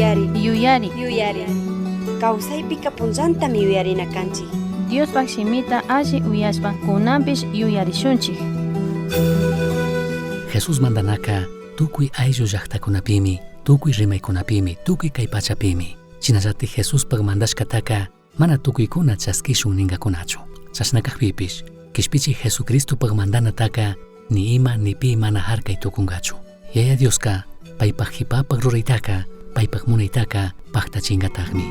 Yuyari. Kawsaypika punllantami yuyarinakanchik. Diospak shimita alli uyashpa kunanpish yuyarishunchik. Jesús mandanaka tukuy ayllu llaqtakunapimi, tukuy rimaykunapimi, tukuy kay pachapimi. Chinallatik Jesuspak mandashkataka mana tukuykuna chaskishun ningakunachu. Chashnakaqpipish kishpichik Jesucristopak mandanataka ni ima ni pi mana harkay tukungachu. Yaya Dioska paypak hipapak ruraytaka, paypak munaytaka paktachingataqmi.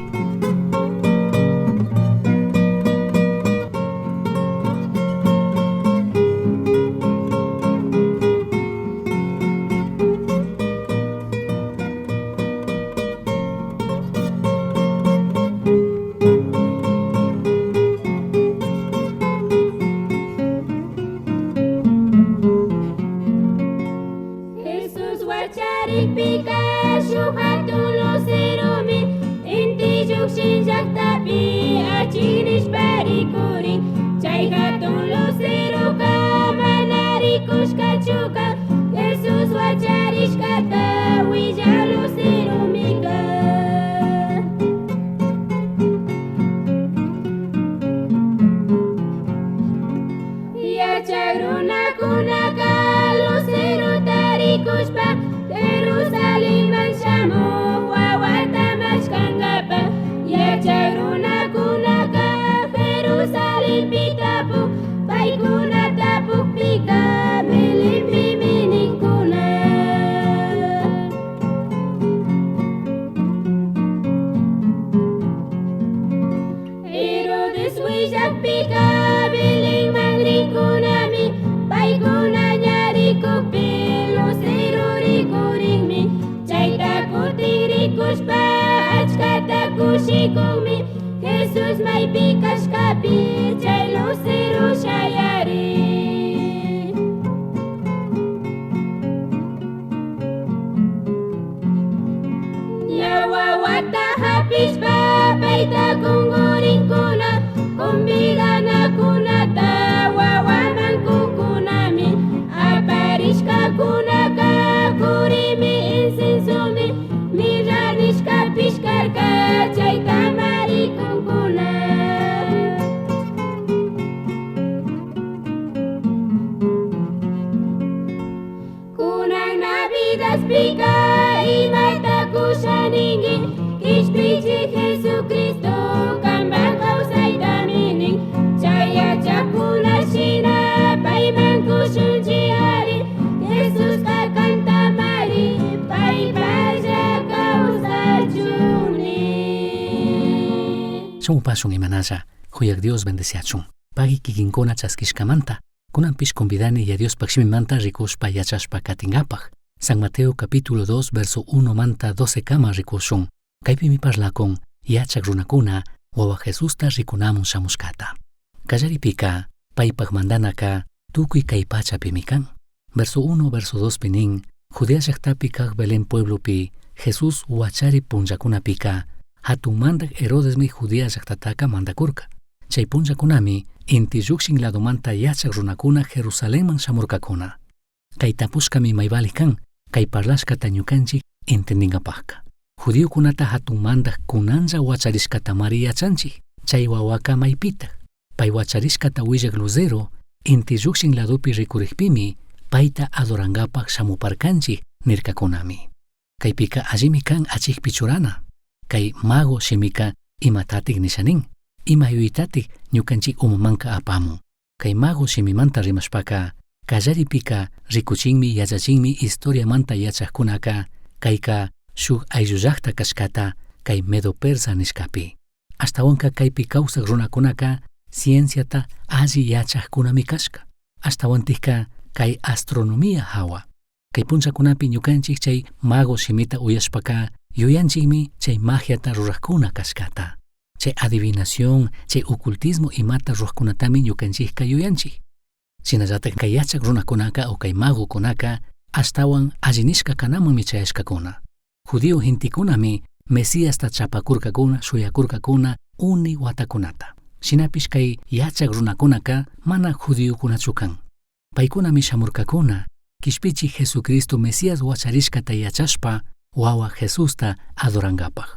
Jesús maypi kashkapi chay lucero shayari. Yawawata hapishpa paita kungurinkuna kumbigana kunata wawaman kukunami aparishka kunaka kurimi insensumi mirarishka pishkarka chay tamari kunkuna. Kunan navidas pika imata kushaningi kishpichi Jesucristo kambang kausaytaminin chaya chakuna shina payman kushunchiari Jesus kakantamari paypalla kausachuni. Chawpashun imanalla huyak Dios bendeciachun. Pagi kikinkuna chaskishkamanta kunanpish convidani ya Dios pakshimimanta rikushpa yachashpa katingapaj. San Mateo capítulo 2 verso 1 manta 12 kama rikushun. Kaypimi parlakun yachak runakuna wawa Jesusta rikunamun shamushkata. Kallaripika paypaj mandanaka tukuy kay pachapi kan. Verso 1 verso 2 pinin Judea llaqtapi kaq Belén pueblopi Jesús wachari punllakunapika hatun mandak Herodesmi Judea llaqtataka mandakurka. Chay punllakunami inti llukshin ladumanta yachak runakuna Jerusalenman shamurkakuna. Kay tapushkami maybali kan kay parlashkata ñukanchik entendingapajka. Judiokunata hatun mandak kunanja wacharishkata Mari yachanchik. Chay wawaka maypita pay wacharishkata willak lucero inti llukshin ladupi rikurikpimi payta adorangapaq shamuparkanchik nirkakunami. Kaypika allimi kan achikpi churana. Kay mago shimika imatatik nishanin. Ima yuytatik ñukanchik umamanka apamun. Kay mago shimimanta rimashpaka kallaripika rikuchinmi yachachinmi historiamanta yachaqkunaka kayka shuk ayllullaqta kashkata kay Medo Persa nishkapi. Ashtawanka kaypi kawsaq runakunaka cienciata alli yachaqkunami kashka. Ashtawantikka kay astronomía hawa. Kay punchakunapi ñukanchik chay mago shimita uyashpaka yuyanchikmi chay magiata ruraqkuna kashkata. Chay adivinación, chay ocultismo imata ruraqkunatami ñukanchikka yuyanchik. Sinallatak kay yachaq runakunaka o kay magokunaka ashtawan allinishka kanamanmi chayashkakuna. Judío hintikunami Mesíasta chapakurkakuna, shuyakurkakuna uni watakunata. Shinapish kay yachaq runakunaka mana judíokunachu kan. Paykunami shamurkakuna kishpichi Jesucristo Mesías wacharishkata yachashpa wawa Jesusta adorangapaq.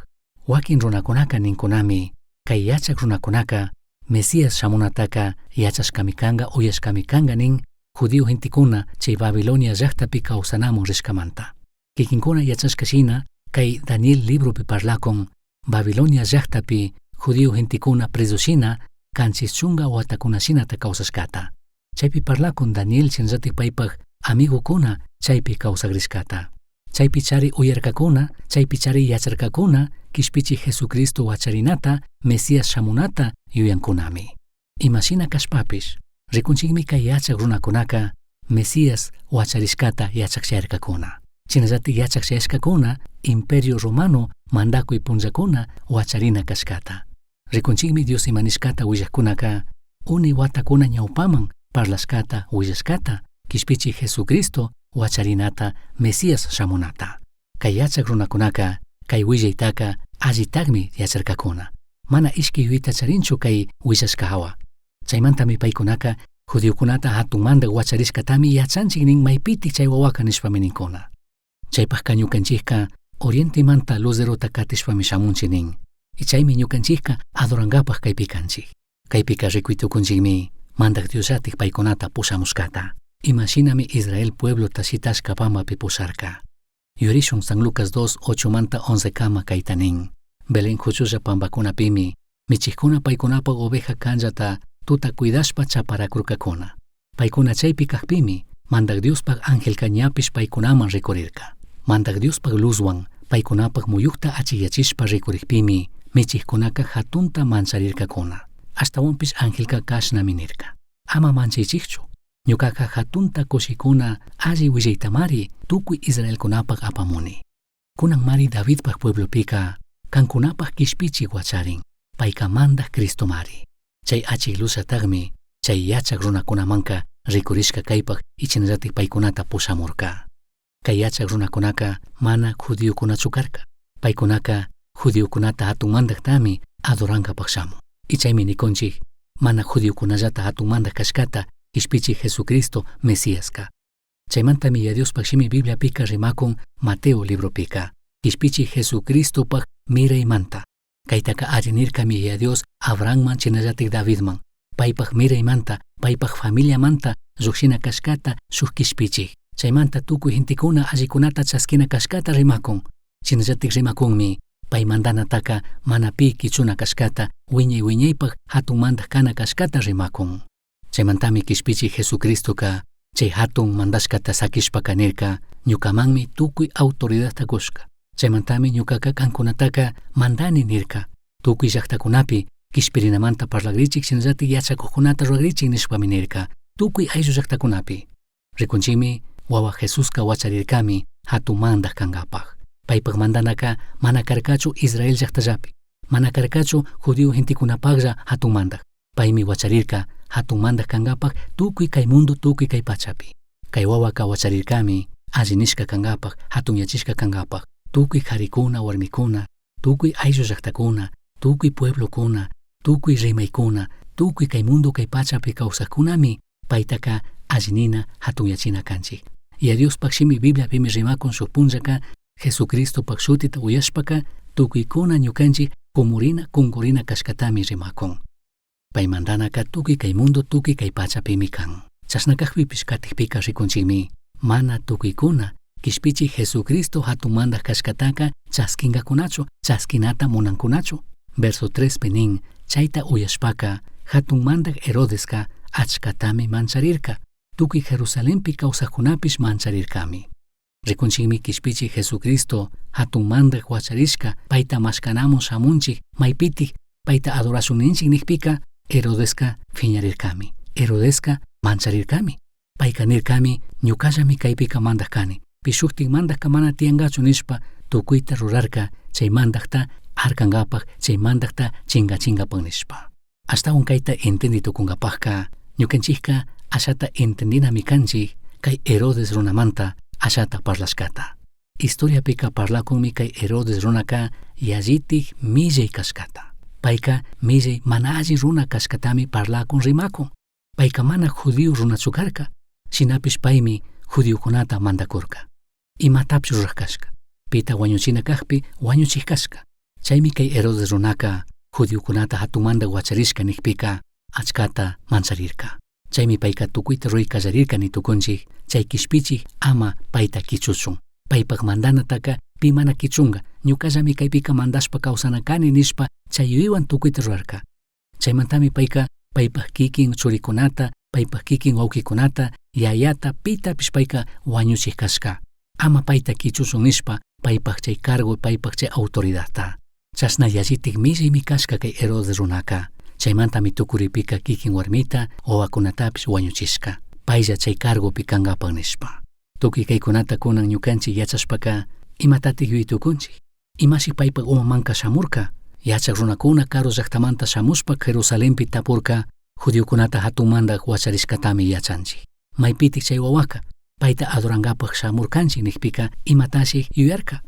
Wakin runakunaka ninkunami kay yachaq runakunaka Mesías shamunataka yachashkami kanga uyashkami kanga nin judío gentikuna chay Babilonia llaqtapi kawsanamun rishkamanta. Kikinkuna yachashkashina kay Daniel libropi parlakun Babilonia llaqtapi judío gentikuna presoshina kanchis chunga watakunashinata kawsashkata. Chaypi parlakun Daniel chinllatik paypaq amigukuna chaypi kawsagrishkata. Chaypi chari uyarkakuna, chaypi chari yacharkakuna kishpichi Jesucristo wacharinata, Mesías shamunata yuyankunami. Imashina kashpapish, rikunchikmi kay yachaq runakunaka Mesías wacharishkata yachaqshayarkakuna. Chinallatik yachaqshayashkakuna Imperio Romano mandakuy punllakuna wacharina kashkata. Rikunchikmi Dios imanishkata willaqkunaka uni watakuna ñawpaman parlashkata willashkata kishpichi Jesucristo wacharinata Mesías shamunata. Kay yachaq runakunaka kay willaytaka allitaqmi yacharkakuna. Mana ishki yuyta charinchu kay willashkahawa. Chaymantami paykunaka judiokunata hatunmanta wacharishkatami yachanchik nin maypitik chay wawaka nishpami ninkuna. Chaypaqqa ñukanchikqa orientimanta luzerota katishpami shamunchik nin. Y chaymi ñukanchikqa adorangapaq kaypi kanchik. Kaypika rikuytukunchikmi mandak Diosatik paykunata pushamushkata. Imashinami Israel pueblo tashitashka pambapi pusharka. Yurishun San Lucas 2:8-11 kama kaytanin. Belén huchulla pambakunapimi michikuna paykunapaq oveja kanllata tuta cuidashpa chaparakurkakuna. Paykuna chaypi kaqpimi mandak Diospaq angelka ñapish paykunaman rikurirka. Mandak Diospaq luzwan paykunapaq muyukta achiyachishpa rikurikpimi michikkunaka hatunta mancharirkakuna. Ashtawanpish angelka kashnami nirka. Ama manchaychikchu. Ñukaqa hatunta kushikuna alli willaytamari tukuy Israelkunapaq apamuni. Kunan mari Davidpaq pueblopika kankunapaq kishpichi wacharin. Payka mandak Cristo mari. Chay achiklushataqmi chay yachaq runakunamanka rikurishka kaypaq ichinllatik paykunata pushamurka. Kay yachaq runakunaka mana judiokunachu karka. Paykunaka judiokunata hatunmandaktami adorankapaq shamun. Ichaymi nikunchik mana judiokunallata hatunmandak kashkata kishpichi Jesucristo Mesíaska. Chaymantami Yadiospaq shimi Bibliapika rimakun Mateo libropika. Kishpichi Jesucristopaq miraymanta. Kaytaka allinirkami Yadios Abrahamman chinallatik Davidman. Paypaq miraymanta, paypaq familiamanta lluqshina kashkata shuk kishpichik. Chaymanta tukuy hintikuna allikunata chaskina kashkata rimakun. Chinallatik rimakunmi pay mandanataka mana pi kichuna kashkata wiñaypaq hatunmandak kana kashkata rimakun. Chaymantami kishpichi Jesucristoka chay hatun mandashkata sakishpaka nirka ñukamanmi tukuy autoridadta kushka. Chaymantami ñukaka kankunataka mandani nirka. Tukuy llaqtakunapi kishpirinamanta parlagrichik chinallatik yachakuqkunata ruagrichik nishpami nirka. Tukuy ayllu llaqtakunapi. Rikunchikmi wawa Jesuska wacharirkami hatunmandak kankapaq. Paypaq mandanaka mana karkachu Israel llaqtallapi. Mana karkachu judío hintikunapaqlla hatunmandak. Paymi wacharirka hatunmandak kankapaq tukuy kay mundo tukuy kay pachapi. Kay wawaka wacharirkami allinishka kankapaq hatunyachishka kankapaq. Tukuy qarikuna warmikuna, tukuy ayllu llaqtakuna, tukuy pueblokuna, tukuy rimaykuna, tukuy kay mundo kay pachapi kawsaqkunami paytaka allinina hatunyachina kanchik. Y a Diospaq shimi Bibliapimi rimakun shuk punllaka Jesucristopaq shutita uyashpaka tukuykuna ñukanchik kumurina kunkurina kashkatami rimakun. Paymantanaka tukuy kay mundo tukuy kay pachapimi kan. Chasnakaqpipish katikpika rikunchikmi mana tukuykuna kishpichi Jesucristo hatunmandak kashkataka chaskinkakunachu chaskinata munankunachu. Verso 3 penin chayta uyashpaka hatunmandak Herodeska achkatami mancharirka. Tukuy Jerusalempi kawsaqkunapish mancharirkami. Rikunchikmi kishpichi Jesucristo hatunmandak wacharishka payta mashkanamun shamunchik maypitik payta adorasunninchik nikpika Herodeska phiñarirkami. Herodeska mancharirkami. Payka nirkami ñukallami kaypika mandak kani. Pishuktik mandakka mana tiyangachu nishpa tukuyta rurarka chay mandakta harkankapaq chay mandakta chingachinkapaq nishpa. Ashtawan kayta entenditukunkapaqka ñukanchikka ashata entendinami kanchik kay Herodes runamanta ashata parlashkata. Historiapika parlakunmi kay Herodes runaka yallitik millay kashkata. Payka millay mana alli runa kashkatami parlakun rimakun. Payka mana judío runachu karka. Shinapish paymi judíokunata mandakurka. Imatapsh ruraq kashka. pita wañuchina kaqpi wañuchik kashka. Chaymi kay Herodes runaka judiokunata hatumanda wacharishka nikpika achkata mancharirka. Chaymi payka tukuyta ruykallarirka nitukunchik chay kishpichik ama payta kichuchun. Paypak mandanataka pi mana kichunga, ñukallami kaypika mandashpa kawsanakani nishpa chayuywan tukuyta rurarka. Chaymantami payka paypak kikin churikunata, paypak kikin wawkikunata, yayata pitapish payka wañuchik kashka. Ama payta kichuchun nishpa paypak chay cargo, paypak chay autoridadta. Chasna yallitik millimi kashka kay Herodes runaka. Chaymantami tukuripika kikin warmita wawakunatapish wañuchishka. Paylla chay cargopi kangapan nishpa. Tukuy kaykunata kunan ñukanchik yachashpaka imatatik yuytukunchik. Imashik paypak umamanka shamurka. Yachak runakuna Karo llaqtamanta shamushpa Jerusalempi tapurka judiokunata hatunmanda wacharishkatami yachanchik. Maypitik chay wawaka payta adorangapak shamurkanchik nikpika imatashik yuyarka.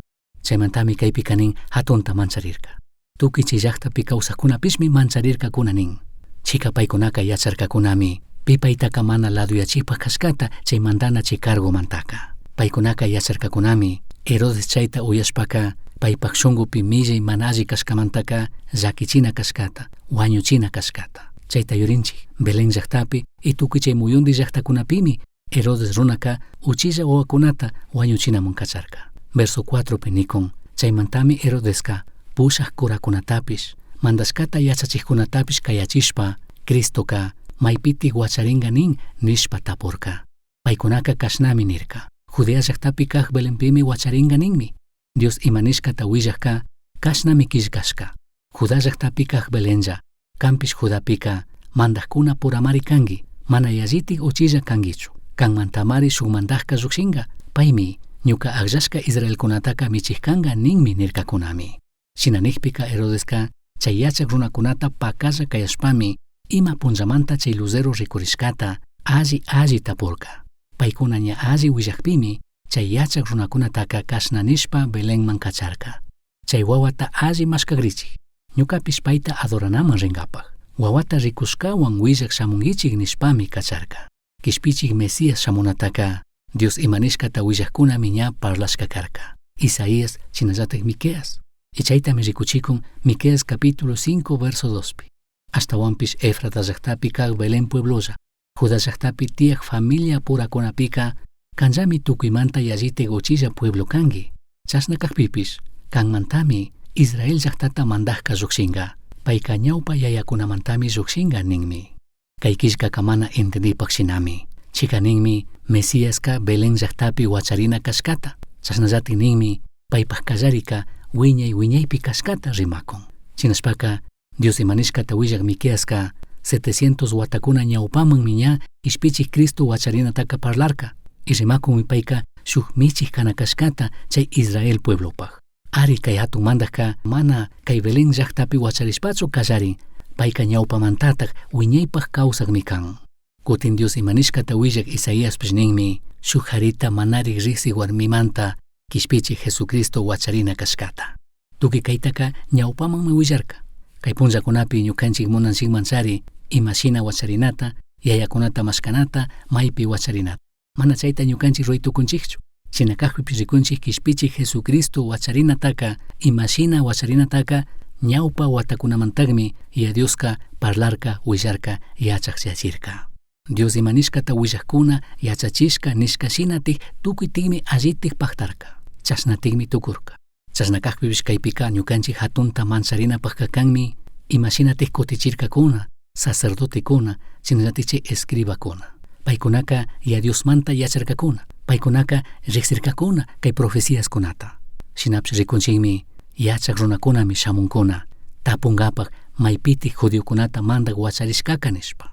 Chaymantami kaypika nin hatunta mancharirka. Tukuy chay llaqtapi kawsaqkunapishmi mancharirka kuna nin. Chika paykunaka yacharkakunami pi paytaka mana laduyachikpak kashkata chay mandana chay cargomantaka. Paykunaka yacharkakunami Herodes chayta uyashpaka paypak shungupi millay mana alli kashkamantaka llakichina kashkata, wañuchina kashkata. Chayta yurinchik Belén llaqtapi y tukuy chay muyundi llaqtakunapimi Herodes runaka uchilla wawakunata wañuchinamun kacharka. Verso 4pi nikun chaymantami Herodeska pushaq kurakunatapish mandashkata yachachikkunatapish kayachishpa Cristoka maypitik wacharinga nin nishpa tapurka. Paykunaka kashnami nirka. Judea llaqtapi kaq Belenpimi wacharinga ninmi. Dios imanishkata willaqka kashnami kishkashka. Judá llaqtapi kaq Belenlla kampish Judapika mandaqkuna puramari kangi, mana yallitik uchilla kangichu. Kanmantamari shuk mandaqka llukshinga, paymi ñuka aqllashka Israelkunataka michikanga ninmi nirkakunami. Shinanijpika Herodeska chay yachaq runakunata pakalla kayashpami ima punchamanta chay lucero rikurishkata alli tapurka. Paykuna ña alli willaqpimi chay yachaq runakunataka kashna nishpa Belenman kacharka. Chay wawata alli mashkagrichik, ñukapish payta adoranaman ringapaq. Wawata rikushkawan willaq shamungichik nishpami kacharka. Kishpichik Mesías shamunataka Dios imanishkata willaqkunami ña parlashka karka. Isaías chinallatik Miqueas. Y chaytami rikuchikun Miqueas capítulo 5 verso 2pi. Hasta wampish Efrata llaqtapi kaq Belén pueblolla, Judá llaqtapi tiyaq familia purakunapika kanllami tukuymanta yallitik uchilla pueblo kangi. Chasna kaqpipish kanmantami Israel llaqtata mandaqka llukshinga. Payka ñawpa yayakunamantami llukshinga ninmi. Kay kishkaka mana entendipaq shinami. Chika ninmi Mesíaska Belén llaqtapi wacharina kashkata. Chasnallatik ninmi paypaq kallarika wiñaypi kashkata rimakun. Chinashpaka Dios imanishkata willaq Miqueaska 700 watakuna ñawpaman miña ishpichik Cristo wacharinataka parlarka. Y rimakunmi payka shuk michik kana kashkata chay Israel pueblopaq. Ari kay hatun mandaqka mana kay Belén llaqtapi wacharishpachu kallarin, payka ñawpamantataq wiñaypaq kawsaqmi kan. Kutin Dios imanishkata willaq Isaíaspish ninmi shuk harita manari riqsik warmimanta kishpichik Jesucristo wacharina kashkata. Tukuy kaytaka ñawpamanmi willarka. Kay punllakunapi ñukanchik munanchikman chari imashina wacharinata, yayakunata mashkanata, maypi wacharinata. Mana chayta ñukanchik ruytukunchikchu. Shinakaqpipish rikunchik kishpichik Jesucristo wacharinataka, imashina wacharinataka ñawpa watakunamantaqmi Dioska parlarka, willarka, yachaqchachirka. Dios imanishkata willaqkuna yachachishka nishkashinatik tukuytikmi allitik paqtarka. Chasnatikmi tukurka. Chasnakaqpipish kaypika ñukanchik hatunta mancharinapaq kakanmi imashinatik kutichirkakuna, sacerdotekuna, chinallatik chay escribakuna. Paykunaka Diosmanta yacharkakuna. Paykunaka riqsirkakuna kay profeciaskunata. Shinapish rikunchikmi yachaq runakunami shamunkuna tapungapaq maypitik judiokunata mandaq wacharishkaka nishpa.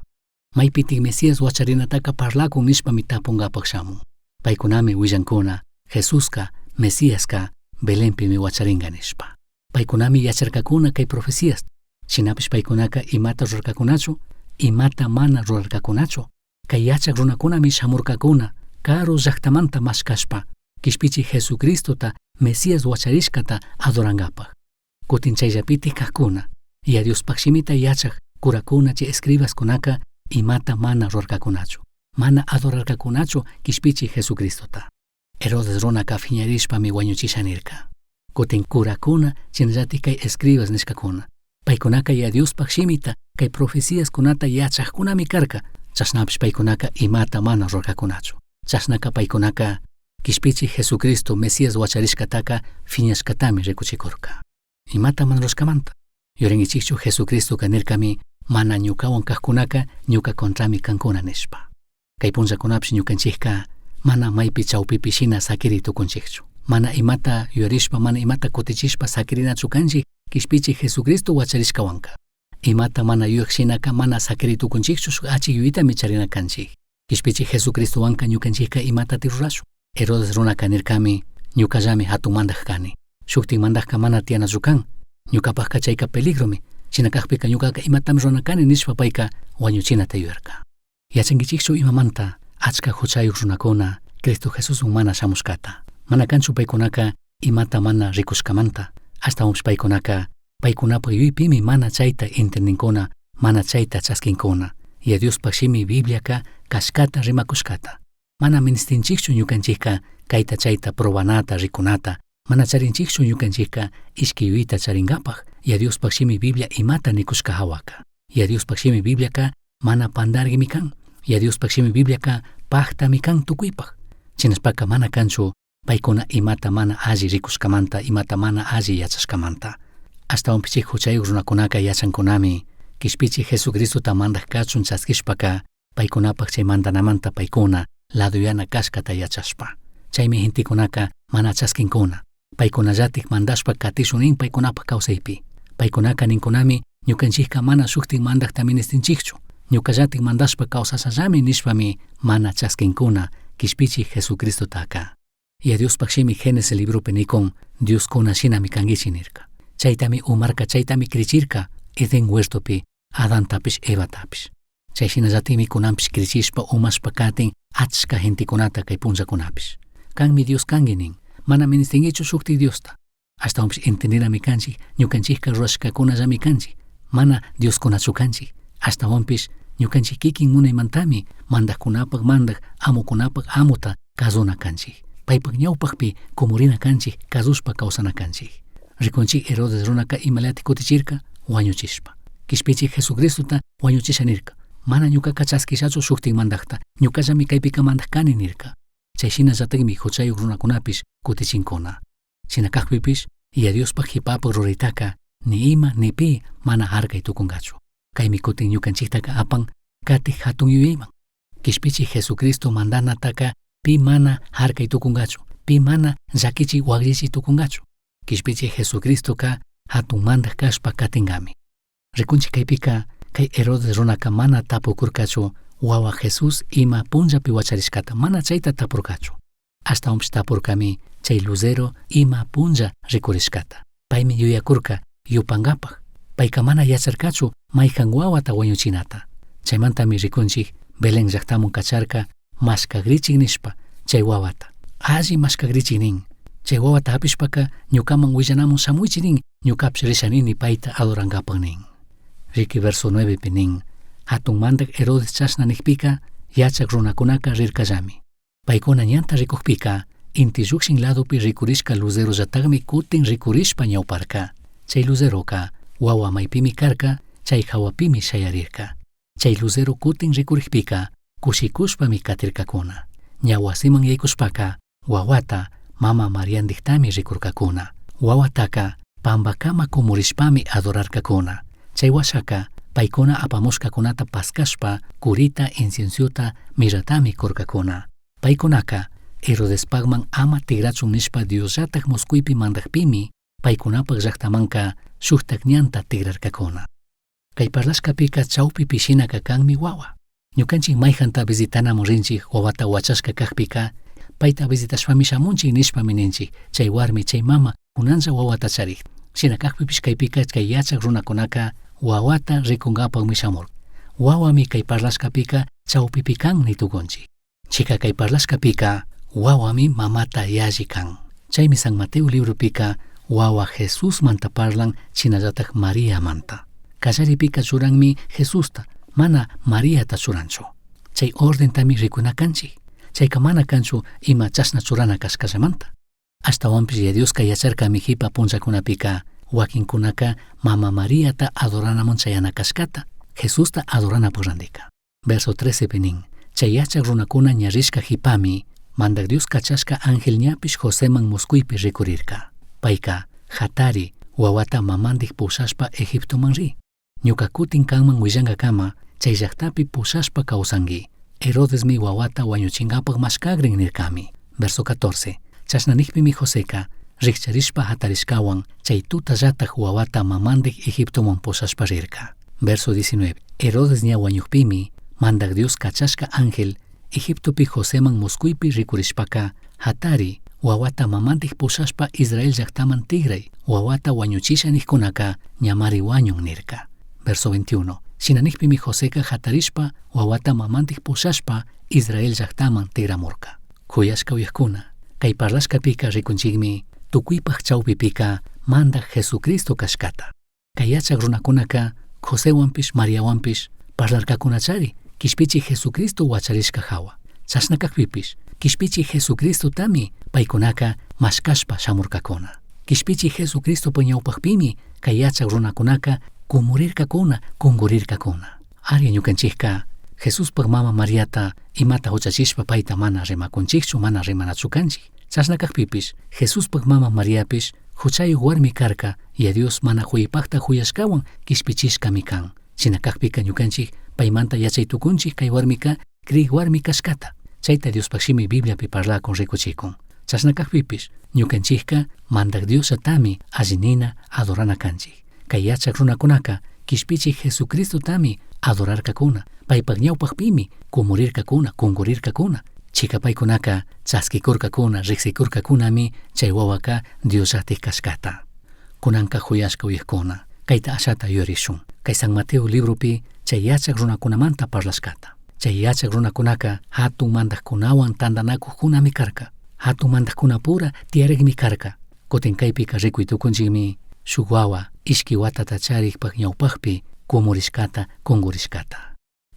Maypitik Mesías wacharinataka parlakun nishpami tapungapaq shamun. Paykunami willankuna Jesuska, Mesíaska Belenpimi wacharinga nishpa. Paykunami yacharkakuna kay profecías. Shinapish paykunaka imata rurkakunachu, imata mana rurarkakunachu. Kay yachaq runakunami shamurkakuna Karo llaqtamanta mashkashpa kishpichik Jesucristota Mesías wacharishkata adorangapaq. Kutin chayllapitik kaqkuna Diospaq shimita yachaq kurakuna chay escribaskunaka imata mana rurarkakunachu, mana adorarkakunachu kishpichik Jesucristota. Herodes runaka phiñarishpami wañuchishanirka. Kutin kurakuna chinallatik kay escribas nishkakuna. Paykunaka ya Diospaq shimita kay profecías kunata yachaqkunami karka. Chasnapish paykunaka imata mana rurkakunachu. Chasnaka paykunaka kishpichi Jesucristo Mesías wacharishkataka phiñashkatami rikuchikurka. Imata mana rurashkamanta. Yuringichikchu Jesucristo kanirkami mana ñukawan kaqkunaka ñuka kontrami kankuna nishpa. Kay punllakunapish ñukanchikka mana maypi chawpipi shina sakiri tukunchikchu. Mana imata yurishpa, mana imata kutichishpa sakirinachu kanchik kishpichi Jesucristo wacharishkawanka. Imata mana yuyaq shinaka mana sakiri tukunchikchu shuk achik yuyitami charina kanchik. Kishpichi Jesucristo wanka ñukanchikka imata tirurashu. Herodes runaka nirkami ñukallami hatun mandaq kani. Shuktin mandaqka mana tiyanachu kan. Ñukapaqqa chayka peligromi. Shinakaqpika ñukaka imatami runakani nishpa payka wañuchinata yuyarka. Yachankichikchu imamanta achka huchayuq runakuna Cristo Jesus mana shamushkata. Mana kanchu paykunaka imata mana rikushkamanta. Ashtawanpish paykunaka paykunapa yuypimi mana chayta entendinkuna, mana chayta chaskinkuna. Ya Diospaq shimi Bibliaka kashkata rimakushkata. Mana ministinchikchu ñukanchikka kayta chayta probanata rikunata. Mana charinchikchu ñukanchikka ishki yuyita charinkapaq. Ya Diospaq shimi Biblia imata nikushka hawaka. Ya Diospaq shimi Bibliaka mana pandargimi kan. Ya Diospaq shimi Bibliaka paktami kan tukuypaq. Chinaspaka mana kanchu paykuna imata mana alli rikushkamanta, imata mana alli yachashkamanta. Ashtawanpichik huchayuq runakunaka yachankunami kishpichik Jesucristota mandaq kachun chaskishpaka paykunapaq chay mandanamanta paykuna laduyana kashkata yachashpa. Chaymi hintikunaka mana chaskinkuna. Paykunallatik mandashpa katishunin paykunapaq kawsaypi. Paykunaka ninkunami ñukanchikka mana shuktin mandaqta ministinchikchu. Ñukallatik mandashpa kawsashallami nishpami mana chaskinkuna kishpichik Jesucristotaka. Ya Diospaq shimi Génesis librupi nikun Dioskuna shinami kankichik nirka. Chaytami umarka, chaytami krichirka Eden huertopi Adantapish Evatapish. Chayshinallatimi kunanpish krichishpa umashpa katin achka gentikunata kay punllakunapish. Kanmi Dios kanki nin. Mana ministinkichu shuktik Diosta. Ashtawanpish entenderami kanchik ñukanchikka rurashkakunallami kanchik. Mana Dioskunachu kanchik. Ashtawanpish ñukanchik kikin munaymantami mandaqkunapaq mandaq, amukunapaq amuta kazuna kanchik. Paypaq ñawpaqpi kumurina kanchik, kazushpa kawsana kanchik. Rikunchik Herodes runaka imalati kutichirka wañuchishpa. Kishpichik Jesucristota wañuchishanirka. Mana ñukaka chaskishachu shuktin mandaqta. Ñukallami kaypika mandaq kani nirka. Chayshinallatakmi huchayuq runakunapish kutichinkuna. Shinakaqpipish ya Diospaq hipapaq ruritaka ni ima ni pi mana harkay tukungachu. Kaymi kutin ñukanchiktaka apan katik hatun yuyayman. Kishpichik Jesucristo mandanataka pi mana harkay tukungachu. Pi mana llakichik waqllichik tukungachu. Kishpichik Jesucristoka hatun mandaq kashpa katingami. Rikunchik kaypika kay Herodes runaka mana tapukurkachu wawa Jesus ima punllapi wacharishkata. Mana chayta tapurkachu. Ashtawanpish tapurkami chay lucero ima punlla rikurishkata. Paymi yuyakurka yupankapaq. Payka mana yacharkachu maykan wawata wañuchinata. Chaymantami rikunchik Belén llaqtamun kacharka mashkagrichik nishpa chay wawata. Alli mashkagrichik nin. Chay wawata hapishpaka ñukaman willanamun shamuychik nin. Ñukapish rishanini payta adorankapaq nin. Riki verso 9pi nin. Hatun mandaq Herodes chashna nikpika yachaq runakunaka rirkallami. Paykuna ñanta rikuqpika inti llukshin ladopi rikurishka lucero llatakmi kutin rikurishpa ñawparka. Chay luceroka wawa maypimi karka, chay hawapimi shayarirka. Chay lucero kutin rikurikpika kushikushpami katirkakuna. Ñawasiman yaykushpaka wawata mama Mariandiktami rikurkakuna. Wawataka pambakama kumurishpami adorarkakuna. Chay washaka paykuna apamushkakunata paskashpa kurita inciensiota miratami kurkakuna. Paykunaka Herodespaqman ama tigrachun nishpa Diosllatak Moscuypi mandaqpimi paykunapaq llaqtamanka shuktak ñanta tigrarkakuna. Kay parlashkapika chawpi pishinaka kanmi wawa. Ñukanchik mayjanta visitanamun rinchik wawata wachashka kaqpika payta visitashpami shamunchik nishpami ninchik chay warmi chay mama kunanlla wawata charik. Shinakaqpipish kaypika kay yachaq runakunaka wawata rikunkapaqmi shamur. Wawami kay parlashkapika chawpipi kan nitukunchik. Chika kay parlashkapika wawami mamata yalli kan. Chaymi San Mateo librupika wawa Jesus manta parlan chinallatak María manta. Kallaripika churanmi Jesusta, mana Mariata churanchu. Chay orden tami rikunakanchik. chayka mana kanchu ima chasna churana kashkallamanta. Ashtawanpish yaydiosqa yacharka mihipa punchakunapika wakinkunaka Mama Mariata adoranamun chayana kashkata, Jesusta adoranapuk randika. Verso 13 nin, chay yachak runakuna ñarishka hipami mandak Dios kachashka ángel ñapish Joseman muskuypi rikurirka. Payka hatari wawata mamandik pusashpa Egiptoman ri. Ñuka kutin kanman willanga kama chay llaqtapi pusashpa kawsanki. Herodesmi wawata wañuchinkapak mashkagrin nirkami. Verso 14. Chasnanikpimi Joseka rikcharishpa hatarishkawan chay tuta llatak wawata mamandik Egiptoman pusashpa rirka. Verso 19. Herodes ña wañukpimi mandak Dios kachashka ángel Egiptopi Joseman muskuypi rikurishpaka hatari wawata mamantik pusashpa Israel llaqtaman tigray wawata wañuchisha nikkunaka ñamari wañun nirka. Verso 21. Sinanikpimi Joseca hatarishpa wawata mamantik pusashpa Israel llaqtaman tigramurka. Kuyashka uyakuna, kay parlashkapika rikunchikmi tukuypaq chawpipika mandak Jesucristo kashkata. Kay yachak runakunaka Josewanpish Mariawanpish parlarkakunachari kishpichi Jesucristo wacharishka hawa. Chasnakakpipish kishpichi Jesucristo tami paykunaka mashkashpa shamurkakuna. Kishpichi Jesucristo ñawpaqpimi kay yachak runakunaka kumurirkakuna, kungurirkakuna. Ari ñukanchikka Jesuspaq Mama Mariata imata huchachishpa payta mana rimakunchikchu mana rimanachukanchik. Chasnakakpipish Jesuspaq Mama Mariapish huchayuq warmi karka y Dios mana huyipaqta huyashkawan kishpichishkami kan. Chinakakpika ñukanchik paymanta yachaytukunchik kay warmika kriq warmi kashkata. Chayta Diospaqshimi Bibliapi parlakun rikuchikun. Chasnakakpipish ñukanchikka mandak Dios tami allinina adorana kanchik. Kay yachak runakunaka kishpichik Jesucristo tami adorarkakuna, paypaq ñawpaqpimi kumurirkakuna, kungurirkakuna. Chika paykunaka chaskikurkakuna, riksikurkakunami chay wawaka Dios llatik kashkata. Kunanka huyashka uyikkuna, kayta ashata yurishun. Kay San Mateo libropi chay yachak runakunamanta parlashkata. Chay yachak runakunaka hatun mandaqkunawan tandanakuqkunami karka. Hatun mandaqkuna pura tiyarikmi karka. Kutin kaypika rikuytukunchikmi shuk wawa ishki watata charikpaq ñawpaqpi kumurishkata, kungurishkata.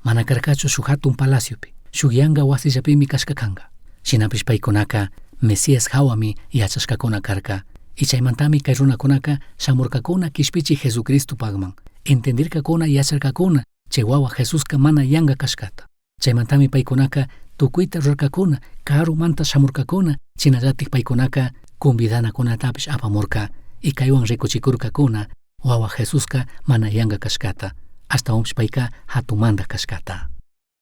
Mana karkachu shuk hatun palaciopi, shuk yanga wasillapimi kashka kanka. Shinapish paykunaka Mesías hawami yachashkakuna karka. Y chaymantami kay runakunaka shamurkakuna kishpichi Jesucristo pagman. Entendirkakuna yacharkakuna chay wawa Jesuska mana yanga kashkata. Chaymantami paykunaka tukuyta rurkakuna karumanta shamurkakuna chinallatik paykunaka convidanakunatapish apamurka. Y kaywan rikuchikurkakuna wawa Jesuska mana yanga kashkata. Hasta onpish payka hatumanda kashkata.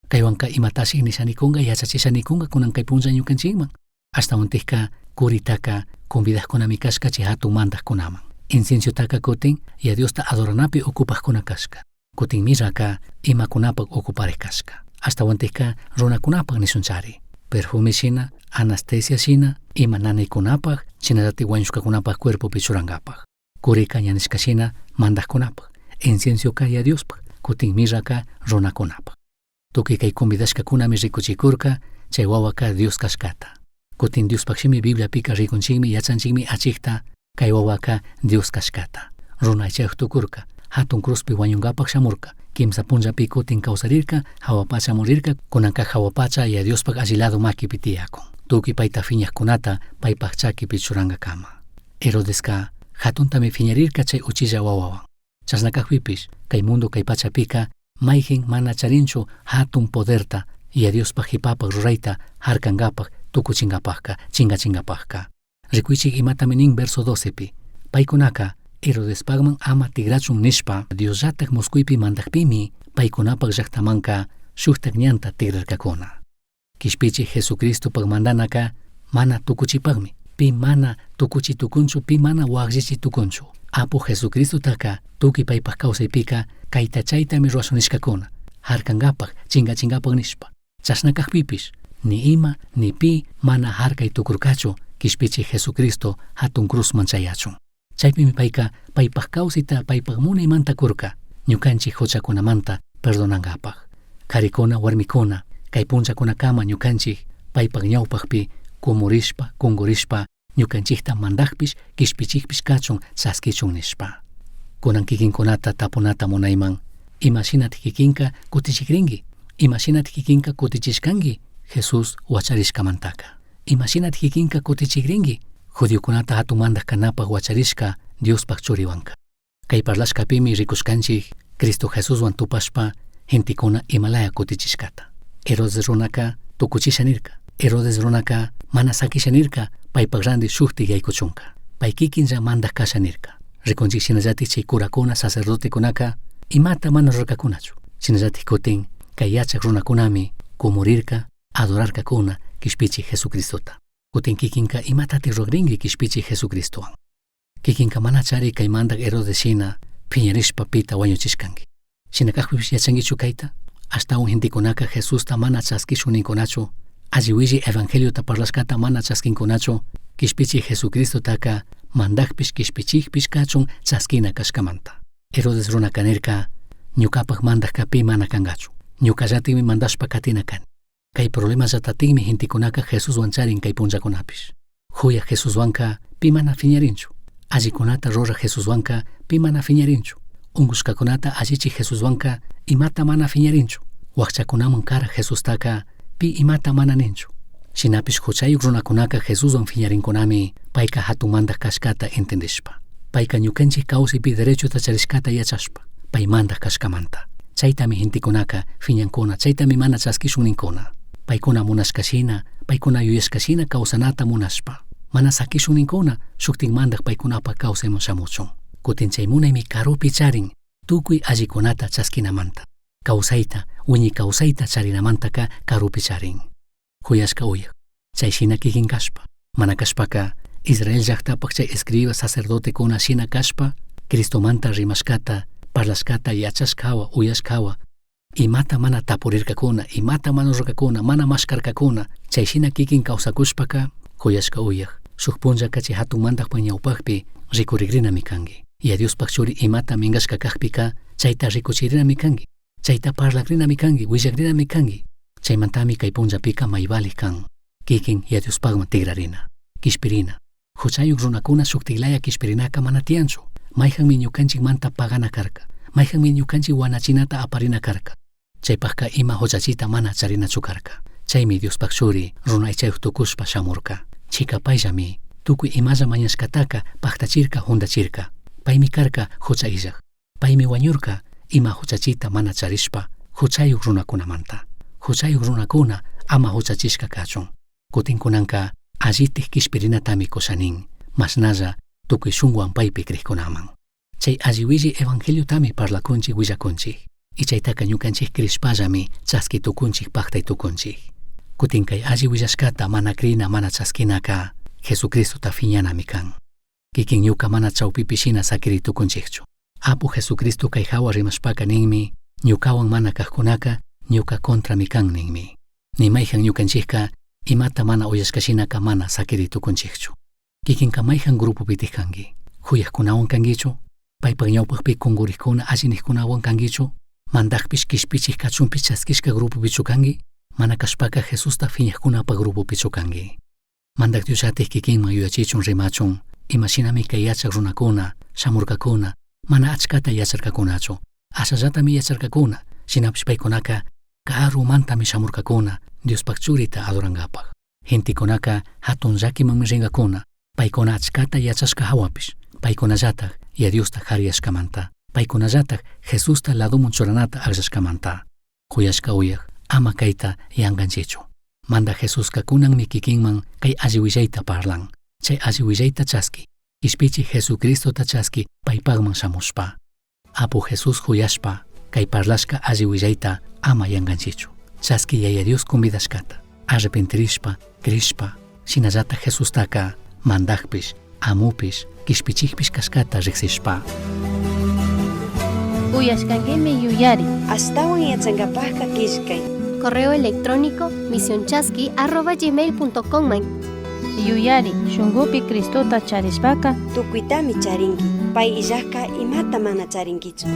Kaywanka imatashi nishanikunga yachachishanikunga kunan kay puncha ñukanchikman. Hasta ontikka kuritaka convidaqkunami kashka chay hatun mandaqkunaman. Inciensiotaka kutin y Diosta adoranapi okupaqkuna kashka. Kutin miraka imakunapaq okupariq kashka. Hasta ontikka runakunapaq nisunchari. Perfume shina, anestesia shina, ima nanaykunapaq, chinallatik wañushkakunapaq cuerpopi churankapaq. Kurika ñanishka shina mandaqkunapaq. Inciensioka y Diospaq, kutin miraka runakunapaq. Tukuy kay convidashkakunami rikuchikurka chay wawaka Dios kashkata. Kutin Diospaqshimi Bibliapika rikunchikmi yachanchikmi achikta kay wawaka Dios kashkata. Runa aychayuq tukurka, hatun cruzpi wañunkapaq shamurka, kimsa punchapi kutin kawsarirka, hawapacha murirka, kunanka hawapacha y Diospaq allilado makipi tiyakun. Tukuy payta fiñaqkunata paypaq chakipi churankakama. Herodeska hatuntami fiñarirka chay uchilla wawawan. Chasnakaqpipish kay mundo kay pachapika mayjin mana charinchu hatun poderta y Diospaq hipapaq rurayta harkankapaq tukuchinkapaqka, chingachinkapaqka. Rikuychik imatami nin verso 12pi. Paykunaka Herodespaqman ama tigrachun nishpa Dios llatak muskuypi mandaqpimi paykunapaq llaqtamanka shuktak ñanta tigrarkakuna. Kishpichi Jesucristopaq mandanaka mana tukuchipaqmi. Pi mana tukuchitukunchu, pi mana waqllichitukunchu. Apu Jesucristotaka tukuy paypaq kawsaypika kayta chaytami ruwasunishkakuna. Harkankapaq, chingachinkapaq nishpa. Chasnakaqpipish ni ima ni pi mana harkay tukurkachu kishpichi Jesucristo hatun cruzman chayachun. Chaypimi payka paypaq kawsayta paypaq munaymanta kurka ñukanchik huchakunamanta perdonankapaq. Karikuna warmikuna kay punchakunakama ñukanchik paypaq ñawpaqpi kumurishpa, kungurishpa ñukanchikta mandaqpish kishpichikpish kachun saskichun nishpa. Kunan kikinkunata tapunata munayman, imashinat kikinka kutichikrinki, imashinat kikinka kutichishkanki Jesus wacharishkamantaka. Imashinat kikinka kutichigringi, judiokunata hatumandaq kanapaq wacharishka Diospaq churiwanka. Kay parlashkapimi rikushkanchik Cristo Jesuswan tupashpa gentikuna imalaya kutichishkata. Herodes runaka tukuchishanirka. Herodes runaka mana sakishanirka paypaq randi shuktik yaykuchunka. Pay kikinlla mandaq kashanirka. Rikunchik shinallatik chay kurakuna sacerdotekunaka imata mana rurkakunachu. Shinallatik kutin kay yachaq runakunami kumurirka, adorarkakuna kishpichik Jesucristota. Kutin kikinka imatati rugringi kishpichik Jesucristowan. Kikinka manachari kay mandaq Herodes shina phiñarishpa pita wañuchishkanki. Shinakaqpipish yachankichu kayta? Ashtawan gentikunaka Jesusta mana chaskishun ninkunachu, alliwilli evangeliota parlashkata mana chaskinkunachu, kishpichik Jesucristotaka mandaqpish kishpichikpish kachun chaskina kashkamanta. Herodes runakanirka ñukapaq mandaqkapi mana kangachu. Ñukallatimi mandashpa katina kani. Kay problemallatatinmi gentikunaka Jesuswan charin kay punllakunapish. Huyaq Jesuswanka pi mana phiñarinchu. Allikunata ruraq Jesuswanka pi mana phiñarinchu. Ungushkakunata allichik Jesuswanka imata mana phiñarinchu. Wakchakunaman karaq Jesustaka pi imata mana ninchu. Shinapish huchayuq runakunaka Jesuswan phiñarinkunami payka hatun mandaq kashkata entendishpa. Payka ñukanchik kawsaypi derechota charishkata yachashpa. Pay mandaq kashkamanta. Chaytami gentikunaka phiñankuna, chaytami mana chaskishun ninkuna. Paykuna munashkashina, paykuna yuyashkashina kawsanata munashpa. Mana sakishun ninkuna, shuktin mandaq paykunapa kawsayman shamuchun. Kutin chay munaymi karupi charin, tukuy allikunata chaskinamanta. Kawsayta, wiñi kawsayta charinamantaka karupi charin. Kuyashka uyaq, chayshina kikin kashpa. Mana kashpaka, Israel llaqtapaq chay escriba sacerdotekuna shina kashpa, Cristomanta rimashkata, parlashkata yachashkawa, uyashkawa, imata mana tapurirkakuna, imata mana rurkakuna, mana mashkarkakuna, chayshina kikin kawsakushpaka, kuyashka uyaq, shuk punllaka chay hatun mandaqpa ñawpaqpi rikurigrinami kangi. Y a Diospaq churi imata mingashka kaqpika, chayta rikuchirinami kangi, chayta parlagrinami kangi, willagrinami kangi. Chaymantami kay punllapika maybalik kan, kikin y a Diospaqman tigrarina, kishpirina. Huchayuq runakuna shuktiklaya kishpirinaka mana tiyanchu. Mayjanmi ñukanchikmanta pagana karka, mayjanmi ñukanchik wanachinata aparina karka. Chaypaqka ima huchachita mana charinachu karka. Chaymi Diospaq churi runa aychayuq tukushpa shamurka. Chikapayllami tukuy imalla mañashkataka paktachirka hundachirka. Paymi karka hucha illaq. Paymi wañurka ima huchachita mana charishpa huchayuq runakunamanta. Huchayuq runakuna ama huchachishka kachun. Kutinkunanka allitik kishpirinatami kushanin, masnalla tukuy shunwan paypi kriykunaman. Chay alliwilli evangeliotami parlakunchik willakunchik. Y chaytaka ñukanchik krishpallami chaski tukunchik paktay tukunchik. Kutin kay alli willashkata mana krina mana chaskinaka Jesucristota phiñanami kan. Kikin ñuka mana chawpipi shina sakiri tukunchikchu. Apu Jesucristo kay hawa rimashpaka ninmi, ñukawan mana kaqkunaka ñuka kontrami kan ninmi. Nimayjan ñukanchikka imata mana uyashkashinaka mana sakiri tukunchikchu. Kikinka mayjan grupupitik kangi. Huyaqkunawan kangichu, paypaq ñawpaqpi kungurikkuna allinikkunawan kangichu, mandaqpish kishpichik kachunpish chaskishka grupupichu kangi, mana kashpaka Jesusta phiñaqkunapa grupupichu kangi. Mandaq Diosatik kikinman yuyachichun rimachun, imashinami kay yachaq runakuna, shamurkakuna, mana achkata yacharkakunachu, ashallatami yacharkakuna, shinapish paykunaka karumantami shamurkakuna, Diospaq churita adorankapaq. Gentikunaka hatun llakimanmi rinkakuna, paykuna achkata yachashka hawapish, paykunallatak y a Diosta hariyashkamanta, paykunallatak Jesusta ladumun churanata aqllashkamanta. Kuyashka uyaq, ama kayta yankanchichu. Manda Jesuska kunanmi kikinman kay alliwillayta parlan, chay alliwillayta chaski, kishpichik Jesucristota chaski paypaqman shamushpa. Apu Jesus huyashpa, kay parlashka alliwillayta ama yankanchichu. Chaski yaya Dios convidashkata, arrepentirishpa, krishpa, shinallata Jesustaka mandaqpish, amupish, kishpichikpish kashkata riksishpa. Uyashkankimi yuyari. Astawan yachankapaqqa kishkay. Correo electrónico misionchaski@gmail.com. Yuyari, shungupi Cristota charishpaka, Tukuytami charinki. Pay illaqqa imata mana charinkichu.